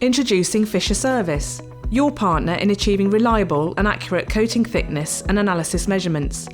Introducing Fischer Service, your partner in achieving reliable and accurate coating thickness and analysis measurements.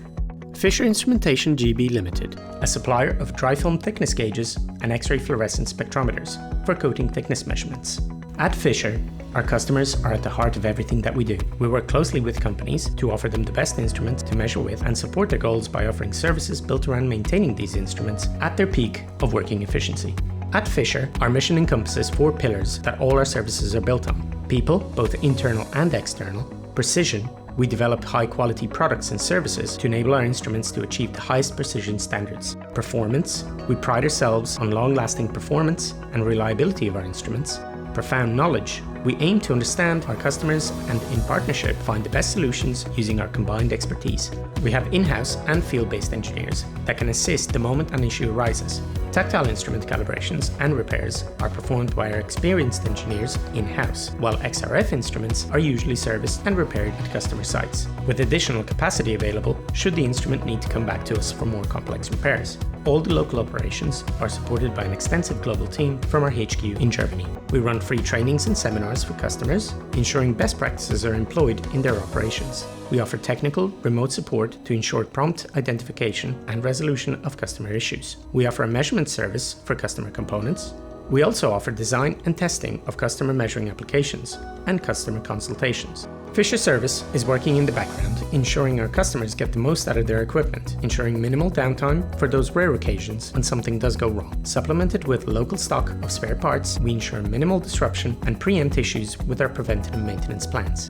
Fischer Instrumentation GB Ltd, a supplier of dry film thickness gauges and X-ray fluorescence spectrometers for coating thickness measurements. At Fischer, our customers are at the heart of everything that we do. We work closely with companies to offer them the best instruments to measure with and support their goals by offering services built around maintaining these instruments at their peak of working efficiency. At Fischer, our mission encompasses 4 pillars that all our services are built on: people, both internal and external; precision, we develop high-quality products and services to enable our instruments to achieve the highest precision standards; performance, we pride ourselves on long-lasting performance and reliability of our instruments; profound knowledge, we aim to understand our customers and in partnership find the best solutions using our combined expertise. We have in-house and field-based engineers that can assist the moment an issue arises. Tactile instrument calibrations and repairs are performed by our experienced engineers in-house, while XRF instruments are usually serviced and repaired at customer sites, with additional capacity available should the instrument need to come back to us for more complex repairs. All the local operations are supported by an extensive global team from our HQ in Germany. We run free trainings and seminars for customers, ensuring best practices are employed in their operations. We offer technical, remote support to ensure prompt identification and resolution of customer issues. We offer a measurement service for customer components. We also offer design and testing of customer measuring applications and customer consultations. Fischer Service is working in the background, ensuring our customers get the most out of their equipment, ensuring minimal downtime for those rare occasions when something does go wrong. Supplemented with local stock of spare parts, we ensure minimal disruption and preempt issues with our preventative maintenance plans.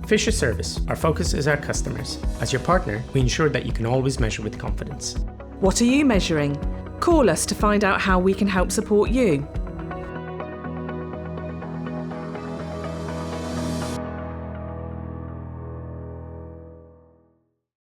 Fischer Service, our focus is our customers. As your partner, we ensure that you can always measure with confidence. What are you measuring? Call us to find out how we can help support you.